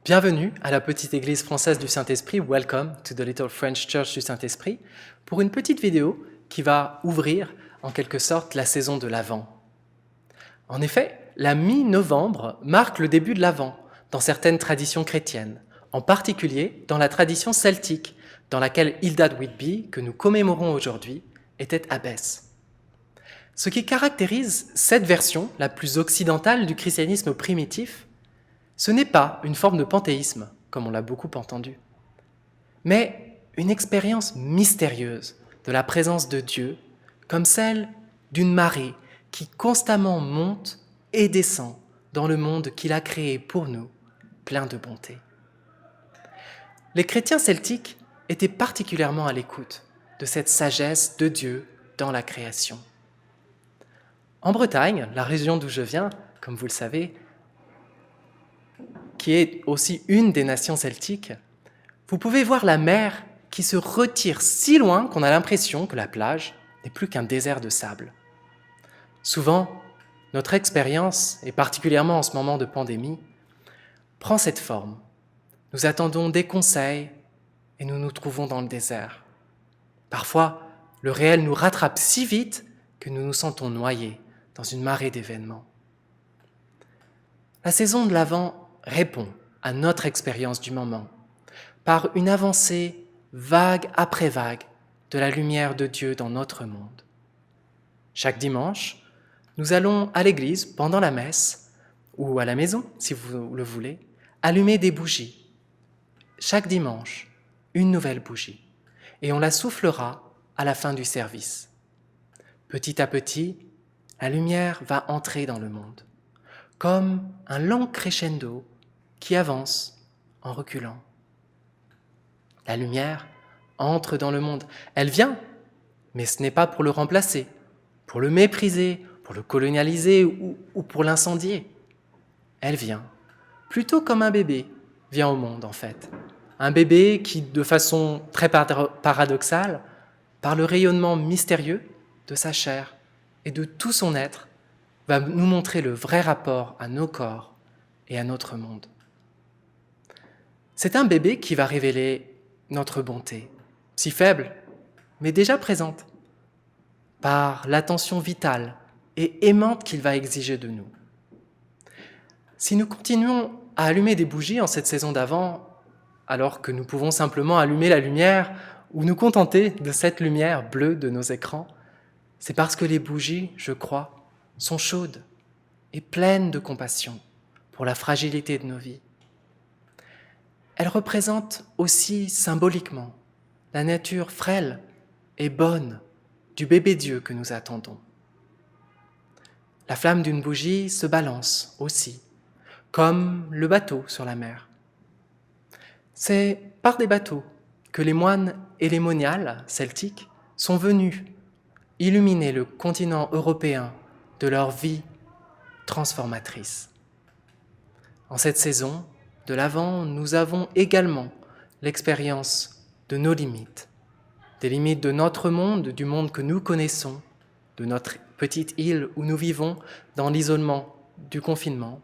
Bienvenue à la petite église française du Saint-Esprit, Welcome to the Little French Church du Saint-Esprit, pour une petite vidéo qui va ouvrir en quelque sorte la saison de l'Avent. En effet, la mi-novembre marque le début de l'Avent dans certaines traditions chrétiennes, en particulier dans la tradition celtique, dans laquelle Hilda de Whitby, que nous commémorons aujourd'hui, était abbesse. Ce qui caractérise cette version, la plus occidentale du christianisme primitif, ce n'est pas une forme de panthéisme, comme on l'a beaucoup entendu, mais une expérience mystérieuse de la présence de Dieu, comme celle d'une marée qui constamment monte et descend dans le monde qu'il a créé pour nous, plein de bonté. Les chrétiens celtiques étaient particulièrement à l'écoute de cette sagesse de Dieu dans la création. En Bretagne, la région d'où je viens, comme vous le savez, qui est aussi une des nations celtiques, vous pouvez voir la mer qui se retire si loin qu'on a l'impression que la plage n'est plus qu'un désert de sable. Souvent, notre expérience, et particulièrement en ce moment de pandémie, prend cette forme. Nous attendons des conseils et nous nous trouvons dans le désert. Parfois, le réel nous rattrape si vite que nous nous sentons noyés dans une marée d'événements. La saison de l'Avent répond à notre expérience du moment par une avancée vague après vague de la lumière de Dieu dans notre monde. Chaque dimanche, nous allons à l'église pendant la messe ou à la maison, si vous le voulez, allumer des bougies. Chaque dimanche, une nouvelle bougie, et on la soufflera à la fin du service. Petit à petit, la lumière va entrer dans le monde, comme un lent crescendo qui avance en reculant. La lumière entre dans le monde. Elle vient, mais ce n'est pas pour le remplacer, pour le mépriser, pour le colonialiser ou pour l'incendier. Elle vient, plutôt comme un bébé vient au monde en fait. Un bébé qui, de façon très paradoxale, par le rayonnement mystérieux de sa chair et de tout son être, va nous montrer le vrai rapport à nos corps et à notre monde. C'est un bébé qui va révéler notre bonté, si faible, mais déjà présente, par l'attention vitale et aimante qu'il va exiger de nous. Si nous continuons à allumer des bougies en cette saison d'Avent, alors que nous pouvons simplement allumer la lumière ou nous contenter de cette lumière bleue de nos écrans, c'est parce que les bougies, je crois, sont chaudes et pleines de compassion pour la fragilité de nos vies. Elle représente aussi symboliquement la nature frêle et bonne du bébé Dieu que nous attendons. La flamme d'une bougie se balance aussi, comme le bateau sur la mer. C'est par des bateaux que les moines et les moniales celtiques sont venus illuminer le continent européen de leur vie transformatrice. En cette saison de l'Avent, nous avons également l'expérience de nos limites, des limites de notre monde, du monde que nous connaissons, de notre petite île où nous vivons dans l'isolement du confinement,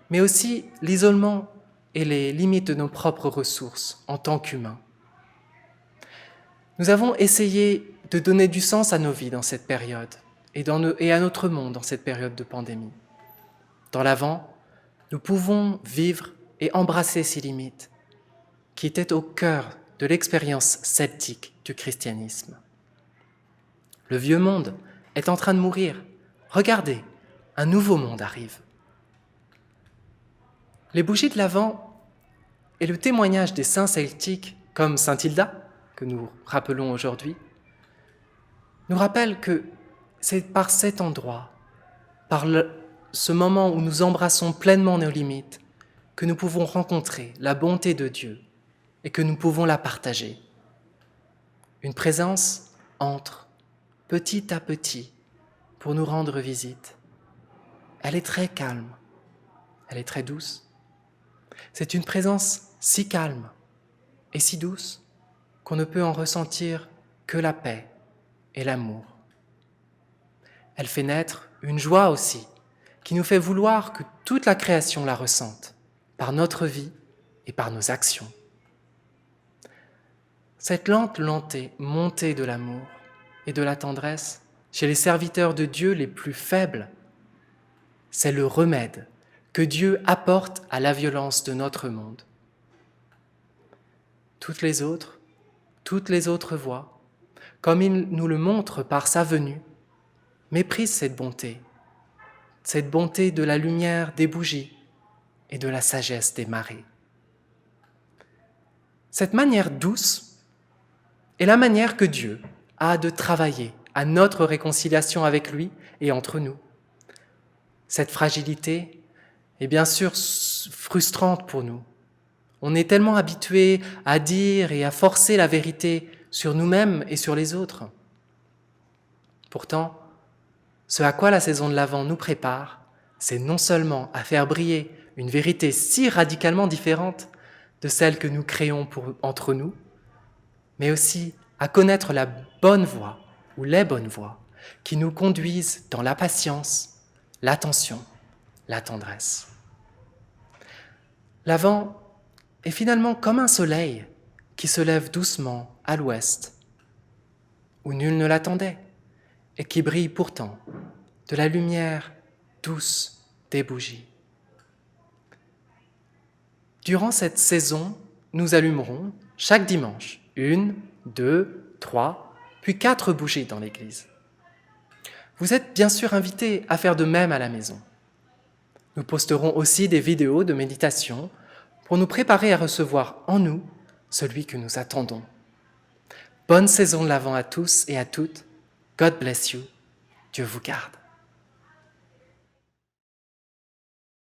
mais aussi l'isolement et les limites de nos propres ressources en tant qu'humains. Nous avons essayé de donner du sens à nos vies dans cette période et à notre monde dans cette période de pandémie. Dans l'Avent, nous pouvons vivre et embrasser ces limites qui étaient au cœur de l'expérience celtique du christianisme. Le vieux monde est en train de mourir. Regardez, un nouveau monde arrive. Les bougies de l'Avent et le témoignage des saints celtiques comme saint Hilda, que nous rappelons aujourd'hui, nous rappellent que c'est par cet endroit, ce moment où nous embrassons pleinement nos limites, que nous pouvons rencontrer la bonté de Dieu et que nous pouvons la partager. Une présence entre petit à petit pour nous rendre visite. Elle est très calme, elle est très douce. C'est une présence si calme et si douce qu'on ne peut en ressentir que la paix et l'amour. Elle fait naître une joie aussi, qui nous fait vouloir que toute la création la ressente, par notre vie et par nos actions. Cette lente montée de l'amour et de la tendresse chez les serviteurs de Dieu les plus faibles, c'est le remède que Dieu apporte à la violence de notre monde. Toutes les autres voies, comme il nous le montre par sa venue, méprisent cette bonté de la lumière des bougies et de la sagesse des marées. Cette manière douce est la manière que Dieu a de travailler à notre réconciliation avec lui et entre nous. Cette fragilité est bien sûr frustrante pour nous. On est tellement habitué à dire et à forcer la vérité sur nous-mêmes et sur les autres. Pourtant, ce à quoi la saison de l'Avent nous prépare, c'est non seulement à faire briller une vérité si radicalement différente de celle que nous créons entre nous, mais aussi à connaître la bonne voie ou les bonnes voies qui nous conduisent dans la patience, l'attention, la tendresse. L'Avent est finalement comme un soleil qui se lève doucement à l'ouest, où nul ne l'attendait, et qui brille pourtant de la lumière douce des bougies. Durant cette saison, nous allumerons chaque dimanche 1, 2, 3, puis 4 bougies dans l'église. Vous êtes bien sûr invités à faire de même à la maison. Nous posterons aussi des vidéos de méditation pour nous préparer à recevoir en nous celui que nous attendons. Bonne saison de l'Avent à tous et à toutes. God bless you. Dieu vous garde.